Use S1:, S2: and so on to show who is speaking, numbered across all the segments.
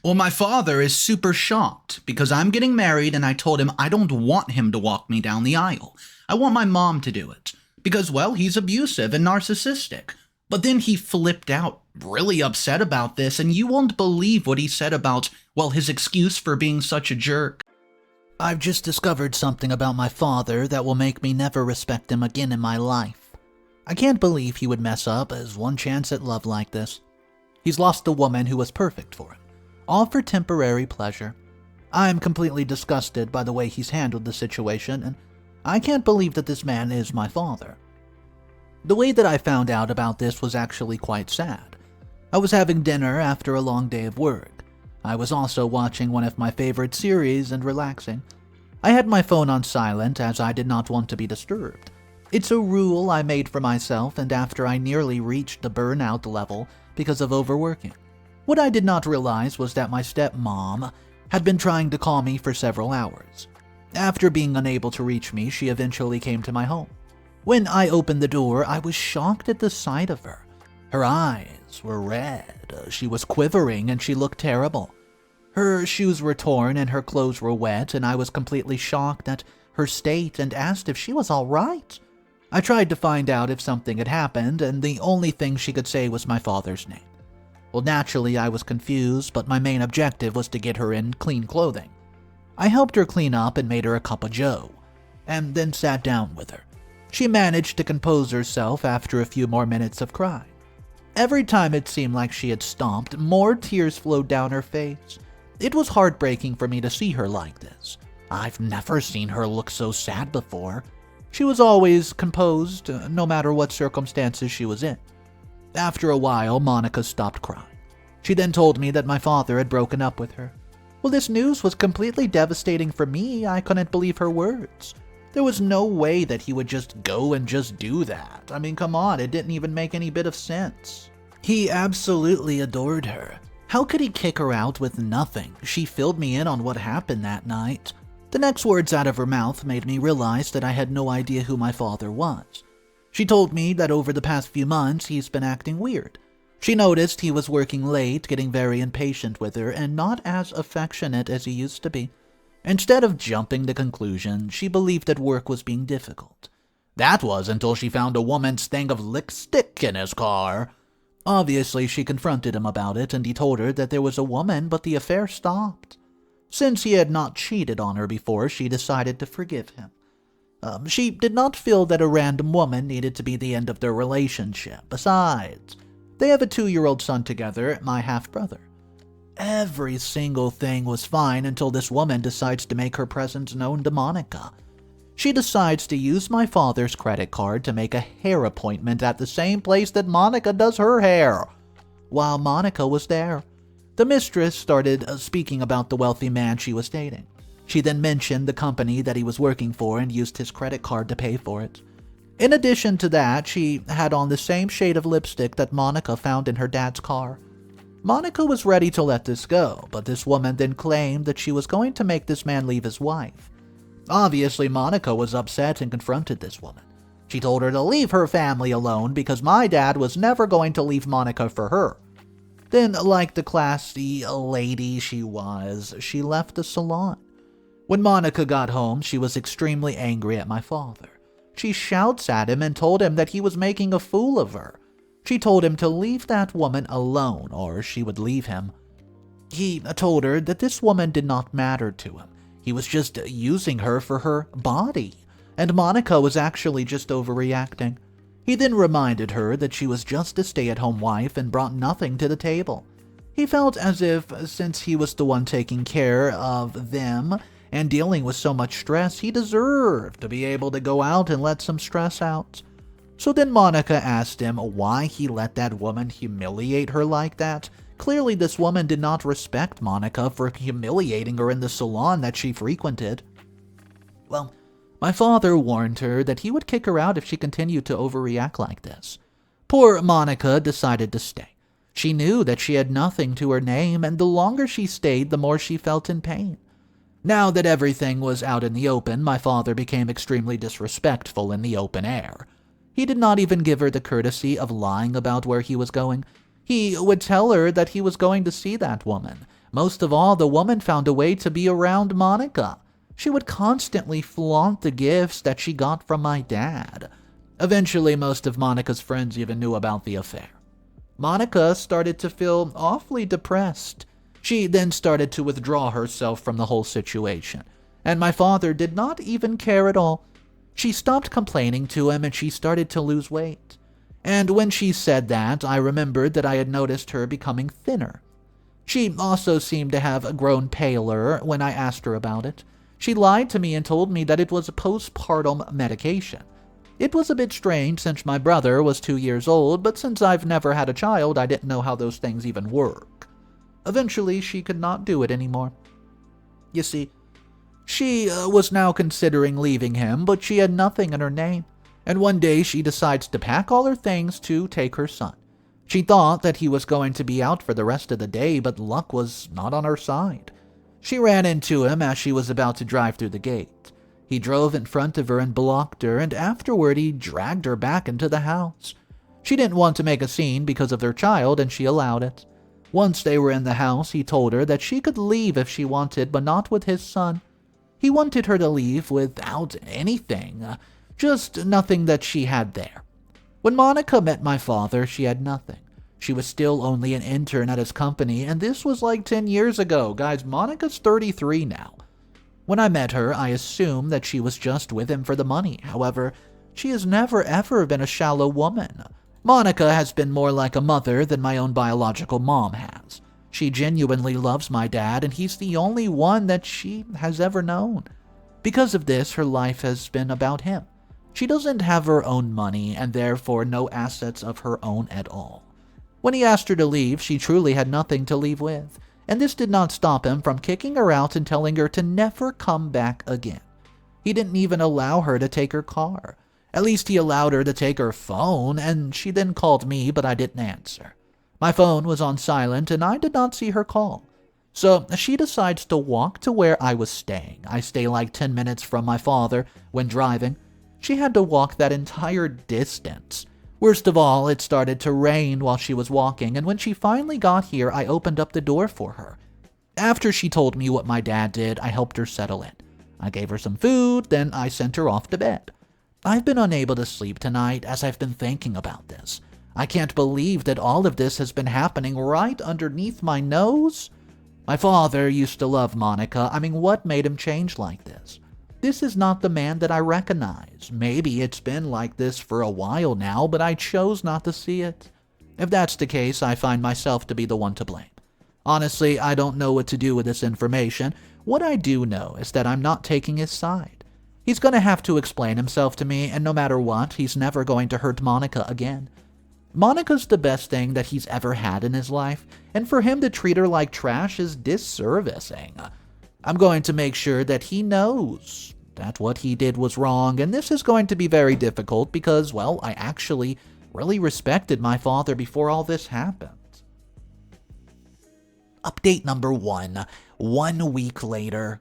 S1: Well, my father is super shocked because I'm getting married and I told him I don't want him to walk me down the aisle. I want my mom to do it because, well, he's abusive and narcissistic. But then he flipped out, really upset about this, and you won't believe what he said about, well, his excuse for being such a jerk.
S2: I've just discovered something about my father that will make me never respect him again in my life. I can't believe he would mess up as one chance at love like this. He's lost a woman who was perfect for him, all for temporary pleasure. I'm completely disgusted by the way he's handled the situation, and I can't believe that this man is my father. The way that I found out about this was actually quite sad. I was having dinner after a long day of work. I was also watching one of my favorite series and relaxing. I had my phone on silent as I did not want to be disturbed. It's a rule I made for myself, and after I nearly reached the burnout level because of overworking. What I did not realize was that my stepmom had been trying to call me for several hours. After being unable to reach me, she eventually came to my home. When I opened the door, I was shocked at the sight of her. Her eyes were red, she was quivering, and she looked terrible. Her shoes were torn and her clothes were wet, and I was completely shocked at her state and asked if she was all right. I tried to find out if something had happened, and the only thing she could say was my father's name. Well, naturally, I was confused, but my main objective was to get her in clean clothing. I helped her clean up and made her a cup of joe, and then sat down with her. She managed to compose herself after a few more minutes of crying. Every time it seemed like she had stopped, more tears flowed down her face. It was heartbreaking for me to see her like this. I've never seen her look so sad before. She was always composed, no matter what circumstances she was in. After a while, Monica stopped crying. She then told me that my father had broken up with her. Well, this news was completely devastating for me. I couldn't believe her words. There was no way that he would just go and just do that. I mean, come on, it didn't even make any bit of sense. He absolutely adored her. How could he kick her out with nothing? She filled me in on what happened that night. The next words out of her mouth made me realize that I had no idea who my father was. She told me that over the past few months he's been acting weird. She noticed he was working late, getting very impatient with her, and not as affectionate as he used to be. Instead of jumping to conclusions, she believed that work was being difficult. That was until she found a woman's thing of lipstick in his car. Obviously, she confronted him about it, and he told her that there was a woman, but the affair stopped. Since he had not cheated on her before, she decided to forgive him. She did not feel that a random woman needed to be the end of their relationship. Besides, they have a 2-year-old son together, my half-brother. Every single thing was fine until this woman decides to make her presence known to Monica. She decides to use my father's credit card to make a hair appointment at the same place that Monica does her hair. While Monica was there, the mistress started speaking about the wealthy man she was dating. She then mentioned the company that he was working for and used his credit card to pay for it. In addition to that, she had on the same shade of lipstick that Monica found in her dad's car. Monica was ready to let this go, but this woman then claimed that she was going to make this man leave his wife. Obviously, Monica was upset and confronted this woman. She told her to leave her family alone because my dad was never going to leave Monica for her. Then, like the classy lady she was, she left the salon. When Monica got home, she was extremely angry at my father. She shouts at him and told him that he was making a fool of her. She told him to leave that woman alone or she would leave him. He told her that this woman did not matter to him. He was just using her for her body, and Monica was actually just overreacting. He then reminded her that she was just a stay-at-home wife and brought nothing to the table. He felt as if, since he was the one taking care of them and dealing with so much stress, he deserved to be able to go out and let some stress out. So then Monica asked him why he let that woman humiliate her like that. Clearly this woman did not respect Monica for humiliating her in the salon that she frequented. Well, my father warned her that he would kick her out if she continued to overreact like this. Poor Monica decided to stay. She knew that she had nothing to her name, and the longer she stayed, the more she felt in pain. Now that everything was out in the open, my father became extremely disrespectful in the open air. He did not even give her the courtesy of lying about where he was going. He would tell her that he was going to see that woman, Most of all, the woman found a way to be around Monica. She would constantly flaunt the gifts that she got from my dad. Eventually, most of Monica's friends even knew about the affair. Monica started to feel awfully depressed. She then started to withdraw herself from the whole situation, and my father did not even care at all. She stopped complaining to him and she started to lose weight. And when she said that, I remembered that I had noticed her becoming thinner. She also seemed to have grown paler when I asked her about it. She lied to me and told me that it was a postpartum medication. It was a bit strange since my brother was 2 years old, but since I've never had a child, I didn't know how those things even work. Eventually, she could not do it anymore. You see, she was now considering leaving him, but she had nothing in her name. And one day she decides to pack all her things to take her son. She thought that he was going to be out for the rest of the day, but luck was not on her side. She ran into him as she was about to drive through the gate. He drove in front of her and blocked her, and afterward he dragged her back into the house. She didn't want to make a scene because of their child, and she allowed it. Once they were in the house, he told her that she could leave if she wanted, but not with his son. He wanted her to leave without anything, just nothing that she had there. When Monica met my father, she had nothing. She was still only an intern at his company, and this was like 10 years ago. Guys, Monica's 33 now. When I met her, I assumed that she was just with him for the money. However, she has never ever been a shallow woman. Monica has been more like a mother than my own biological mom has. She genuinely loves my dad, and he's the only one that she has ever known. Because of this, her life has been about him. She doesn't have her own money, and therefore no assets of her own at all. When he asked her to leave, she truly had nothing to leave with, and this did not stop him from kicking her out and telling her to never come back again. He didn't even allow her to take her car. At least he allowed her to take her phone, and she then called me, but I didn't answer. My phone was on silent, and I did not see her call. So she decides to walk to where I was staying. I stay like 10 minutes from my father when driving. She had to walk that entire distance. Worst of all, it started to rain while she was walking, and when she finally got here, I opened up the door for her. After she told me what my dad did, I helped her settle in. I gave her some food, then I sent her off to bed. I've been unable to sleep tonight as I've been thinking about this. I can't believe that all of this has been happening right underneath my nose. My father used to love Monica. I mean, what made him change like this? This is not the man that I recognize. Maybe it's been like this for a while now, but I chose not to see it. If that's the case, I find myself to be the one to blame. Honestly, I don't know what to do with this information. What I do know is that I'm not taking his side. He's going to have to explain himself to me, and no matter what, he's never going to hurt Monica again. Monica's the best thing that he's ever had in his life, and for him to treat her like trash is disservicing. I'm going to make sure that he knows that what he did was wrong, and this is going to be very difficult because, well, I actually really respected my father before all this happened. Update number 1, 1 week later.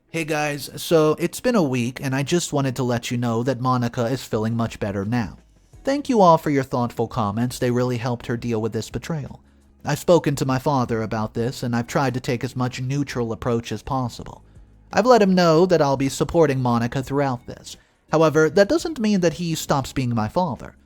S2: Hey guys, so it's been a week, and I just wanted to let you know that Monica is feeling much better now. Thank you all for your thoughtful comments. They really helped her deal with this betrayal. I've spoken to my father about this, and I've tried to take as much neutral approach as possible. I've let him know that I'll be supporting Monica throughout this. However, that doesn't mean that he stops being my father.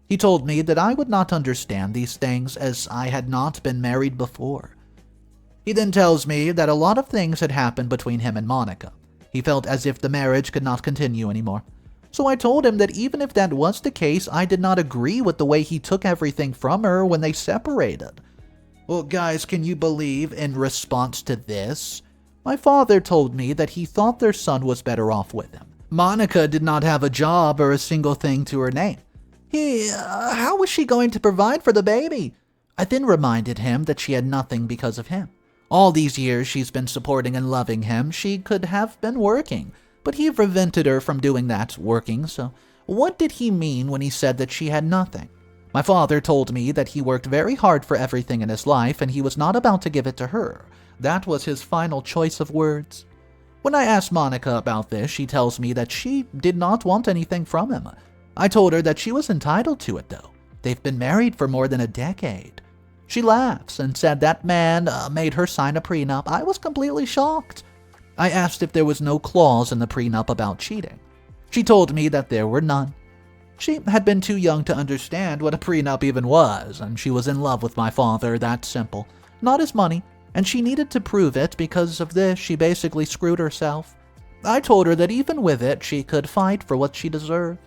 S2: He told me that I would not understand these things as I had not been married before. He then tells me that a lot of things had happened between him and Monica. He felt as if the marriage could not continue anymore. So I told him that even if that was the case, I did not agree with the way he took everything from her when they separated. Well, guys, can you believe in response to this? My father told me that he thought their son was better off with him. Monica did not have a job or a single thing to her name. How was she going to provide for the baby? I then reminded him that she had nothing because of him. All these years she's been supporting and loving him. She could have been working, but he prevented her from doing that, working. So what did he mean when he said that she had nothing? My father told me that he worked very hard for everything in his life and he was not about to give it to her. That was his final choice of words. When I asked Monica about this, she tells me that she did not want anything from him. I told her that she was entitled to it though. They've been married for more than a decade. She laughs and said that man made her sign a prenup. I was completely shocked. I asked if there was no clause in the prenup about cheating. She told me that there were none. She had been too young to understand what a prenup even was, and she was in love with my father, that simple. Not his money, and she needed to prove it. Because of this, she basically screwed herself. I told her that even with it, she could fight for what she deserved.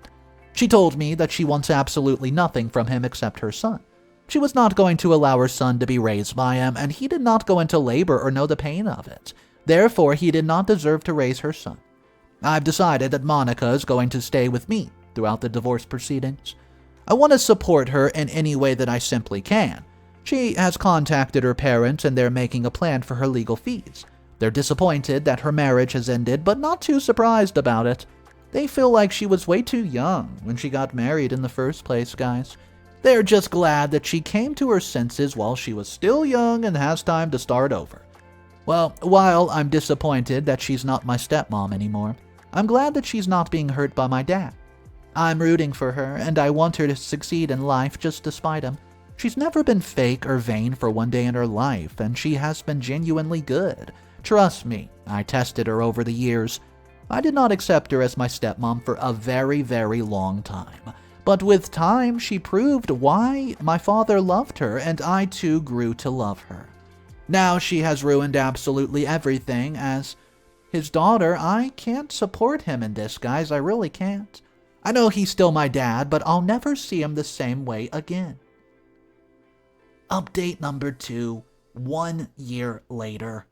S2: She told me that she wants absolutely nothing from him except her son. She was not going to allow her son to be raised by him, and he did not go into labor or know the pain of it. Therefore, he did not deserve to raise her son. I've decided that Monica is going to stay with me throughout the divorce proceedings. I want to support her in any way that I simply can. She has contacted her parents, and they're making a plan for her legal fees. They're disappointed that her marriage has ended, but not too surprised about it. They feel like she was way too young when she got married in the first place, guys. They're just glad that she came to her senses while she was still young and has time to start over. Well, while I'm disappointed that she's not my stepmom anymore, I'm glad that she's not being hurt by my dad. I'm rooting for her, and I want her to succeed in life just despite him. She's never been fake or vain for one day in her life, and she has been genuinely good. Trust me, I tested her over the years. I did not accept her as my stepmom for a very, very long time. But with time, she proved why my father loved her, and I too grew to love her. Now she has ruined absolutely everything. As his daughter, I can't support him in this, guys. I really can't. I know he's still my dad, but I'll never see him the same way again. Update number 2, 1 year later.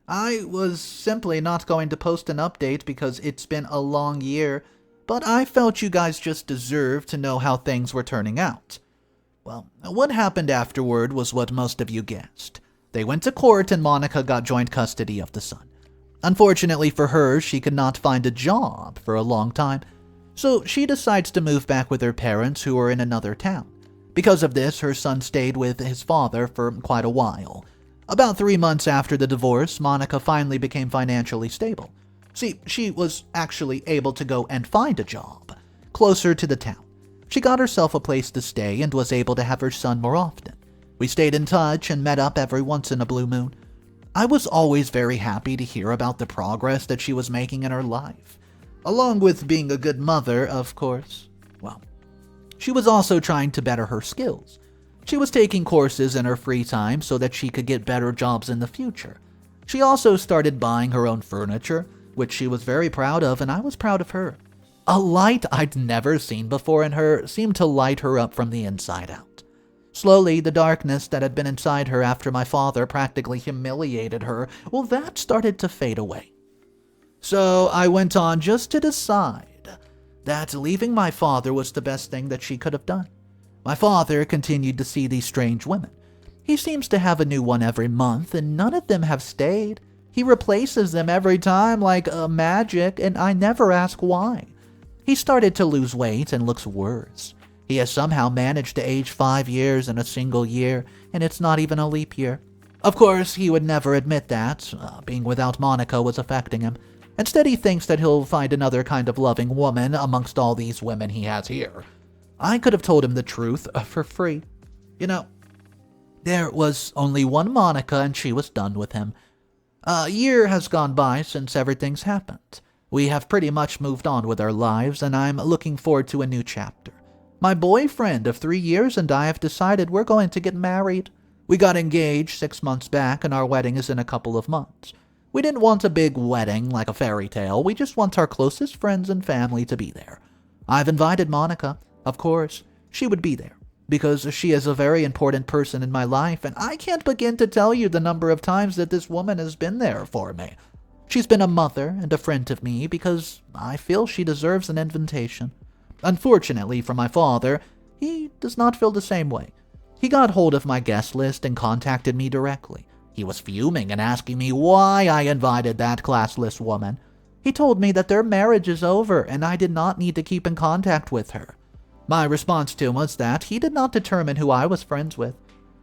S2: I was simply not going to post an update because it's been a long year, but I felt you guys just deserved to know how things were turning out. Well, what happened afterward was what most of you guessed. They went to court and Monica got joint custody of the son. Unfortunately for her, she could not find a job for a long time, so she decides to move back with her parents who are in another town. Because of this, her son stayed with his father for quite a while. About 3 months after the divorce, Monica finally became financially stable. See, she was actually able to go and find a job closer to the town. She got herself a place to stay and was able to have her son more often. We stayed in touch and met up every once in a blue moon. I was always very happy to hear about the progress that she was making in her life, along with being a good mother, of course. Well, she was also trying to better her skills. She was taking courses in her free time so that she could get better jobs in the future. She also started buying her own furniture, which she was very proud of, and I was proud of her. A light I'd never seen before in her seemed to light her up from the inside out. Slowly, the darkness that had been inside her after my father practically humiliated her, well, that started to fade away. So I went on just to decide that leaving my father was the best thing that she could have done. My father continued to see these strange women. He seems to have a new one every month, and none of them have stayed. He replaces them every time like magic, and I never ask why. He started to lose weight and looks worse. He has somehow managed to age 5 years in a single year, and it's not even a leap year. Of course, he would never admit that. Being without Monica was affecting him. Instead, he thinks that he'll find another kind of loving woman amongst all these women he has here. I could have told him the truth for free. You know, there was only one Monica, and she was done with him. A year has gone by since everything's happened. We have pretty much moved on with our lives, and I'm looking forward to a new chapter. My boyfriend of 3 years and I have decided we're going to get married. We got engaged 6 months back, and our wedding is in a couple of months. We didn't want a big wedding like a fairy tale. We just want our closest friends and family to be there. I've invited Monica. Of course, she would be there, because she is a very important person in my life, and I can't begin to tell you the number of times that this woman has been there for me. She's been a mother and a friend to me because I feel she deserves an invitation. Unfortunately for my father, he does not feel the same way. He got hold of my guest list and contacted me directly. He was fuming and asking me why I invited that classless woman. He told me that their marriage is over and I did not need to keep in contact with her. My response to him was that he did not determine who I was friends with.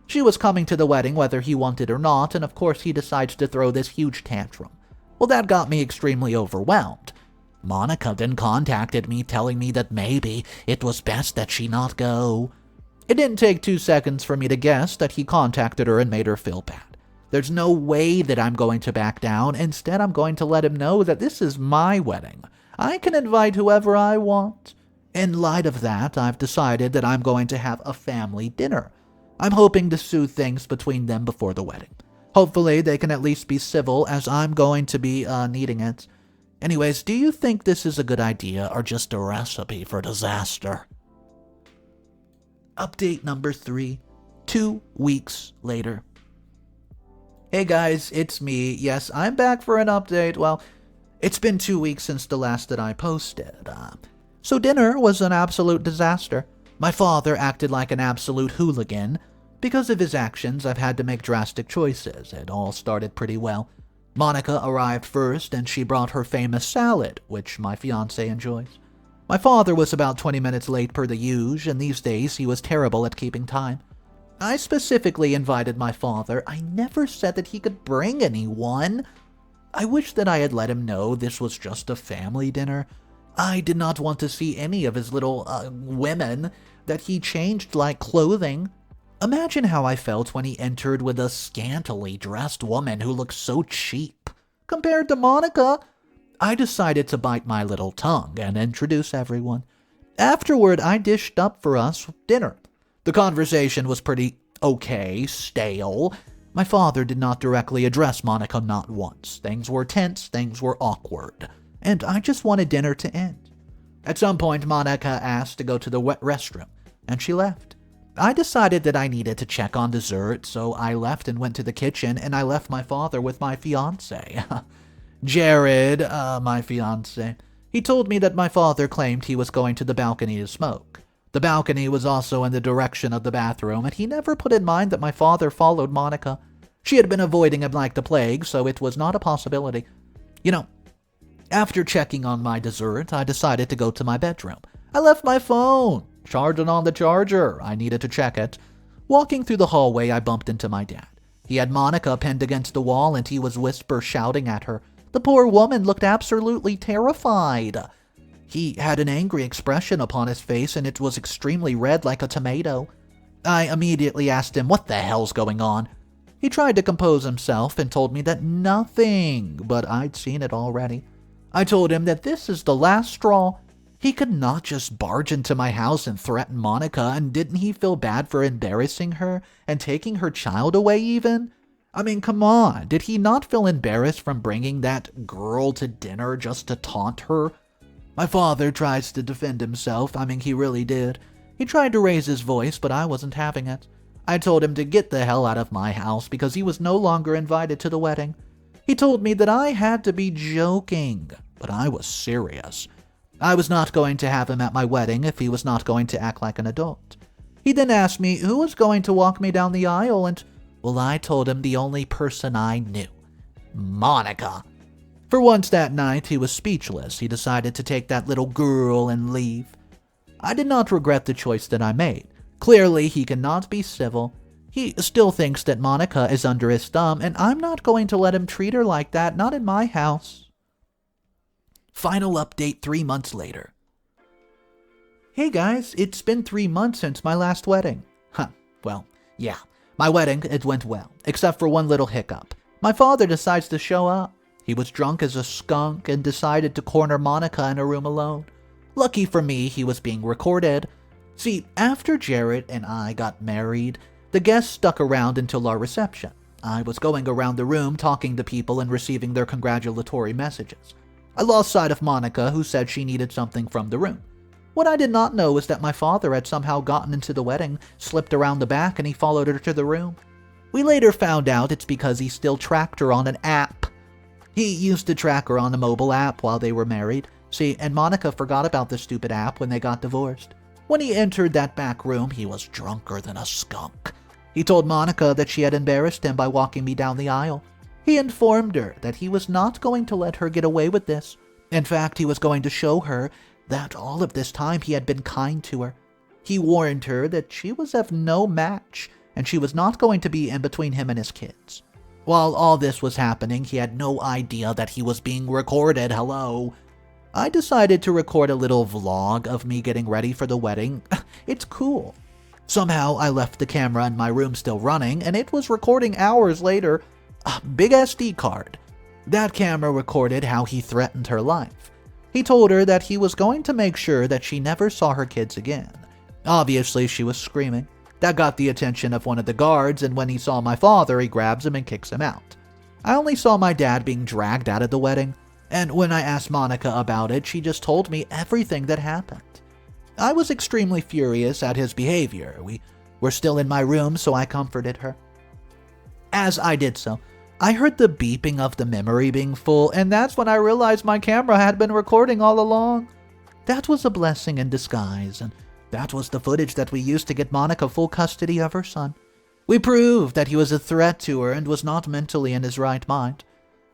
S2: She was coming to the wedding whether he wanted or not, and of course he decides to throw this huge tantrum. Well, that got me extremely overwhelmed. Monica then contacted me telling me that maybe it was best that she not go. It didn't take 2 seconds for me to guess that he contacted her and made her feel bad. There's no way that I'm going to back down. Instead, I'm going to let him know that this is my wedding. I can invite whoever I want. In light of that, I've decided that I'm going to have a family dinner. I'm hoping to soothe things between them before the wedding. Hopefully, they can at least be civil, as I'm going to be needing it. Anyways, do you think this is a good idea or just a recipe for disaster? Update number 3, 2 weeks later. Hey guys, it's me. Yes, I'm back for an update. Well, it's been 2 weeks since the last that I posted. So dinner was an absolute disaster. My father acted like an absolute hooligan. Because of his actions, I've had to make drastic choices. It all started pretty well. Monica arrived first, and she brought her famous salad, which my fiancé enjoys. My father was about 20 minutes late per the usual, and these days he was terrible at keeping time. I specifically invited my father. I never said that he could bring anyone. I wish that I had let him know this was just a family dinner. I did not want to see any of his little women that he changed like clothing. Imagine how I felt when he entered with a scantily dressed woman who looked so cheap. Compared to Monica, I decided to bite my little tongue and introduce everyone. Afterward, I dished up for us dinner. The conversation was pretty okay, stale. My father did not directly address Monica not once. Things were tense, things were awkward, and I just wanted dinner to end. At some point, Monica asked to go to the restroom, and she left. I decided that I needed to check on dessert, so I left and went to the kitchen, and I left my father with my fiancé. Jared, my fiancé. He told me that my father claimed he was going to the balcony to smoke. The balcony was also in the direction of the bathroom, and he never put in mind that my father followed Monica. She had been avoiding him like the plague, so it was not a possibility. After checking on my dessert, I decided to go to my bedroom. I left my phone. Charging on the charger. I needed to check it. Walking through the hallway, I bumped into my dad. He had Monica pinned against the wall, and he was whisper shouting at her. The poor woman looked absolutely terrified. He had an angry expression upon his face, and it was extremely red like a tomato. I immediately asked him what the hell's going on. He tried to compose himself and told me that nothing, but I'd seen it already. I told him that this is the last straw. He could not just barge into my house and threaten Monica, and didn't he feel bad for embarrassing her and taking her child away even? I mean, come on, did he not feel embarrassed from bringing that girl to dinner just to taunt her? My father tries to defend himself. I mean, he really did. He tried to raise his voice, but I wasn't having it. I told him to get the hell out of my house because he was no longer invited to the wedding. He told me that I had to be joking, but I was serious. I was not going to have him at my wedding if he was not going to act like an adult. He then asked me who was going to walk me down the aisle, and, well, I told him the only person I knew. Monica. For once that night, he was speechless. He decided to take that little girl and leave. I did not regret the choice that I made. Clearly, he cannot be civil. He still thinks that Monica is under his thumb, and I'm not going to let him treat her like that, not in my house. Final update 3 months later. Hey guys, it's been 3 months since my last wedding. Well, yeah, my wedding, it went well, except for one little hiccup. My father decides to show up. He was drunk as a skunk and decided to corner Monica in a room alone. Lucky for me, he was being recorded. See, after Jared and I got married, the guests stuck around until our reception. I was going around the room talking to people and receiving their congratulatory messages. I lost sight of Monica, who said she needed something from the room. What I did not know was that my father had somehow gotten into the wedding, slipped around the back, and he followed her to the room. We later found out it's because he still tracked her on an app. He used to track her on a mobile app while they were married. See, and Monica forgot about the stupid app when they got divorced. When he entered that back room, he was drunker than a skunk. He told Monica that she had embarrassed him by walking me down the aisle. He informed her that he was not going to let her get away with this. In fact, he was going to show her that all of this time he had been kind to her. He warned her that she was of no match, and she was not going to be in between him and his kids. While all this was happening, he had no idea that he was being recorded. Hello. I decided to record a little vlog of me getting ready for the wedding. It's cool. Somehow, I left the camera in my room still running, and it was recording hours later a big SD card. That camera recorded how he threatened her life. He told her that he was going to make sure that she never saw her kids again. Obviously, she was screaming. That got the attention of one of the guards, and when he saw my father, he grabs him and kicks him out. I only saw my dad being dragged out of the wedding, and when I asked Monica about it, she just told me everything that happened. I was extremely furious at his behavior. We were still in my room, so I comforted her. As I did so, I heard the beeping of the memory being full, and that's when I realized my camera had been recording all along. That was a blessing in disguise, and that was the footage that we used to get Monica full custody of her son. We proved that he was a threat to her and was not mentally in his right mind.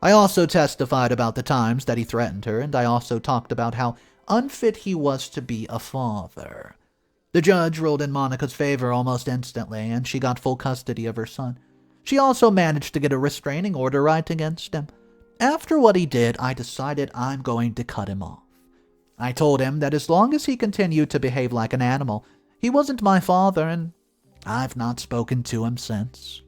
S2: I also testified about the times that he threatened her, and I also talked about how unfit he was to be a father. The judge ruled in Monica's favor almost instantly, and she got full custody of her son. She also managed to get a restraining order right against him. After what he did, I decided I'm going to cut him off. I told him that as long as he continued to behave like an animal, he wasn't my father, and I've not spoken to him since.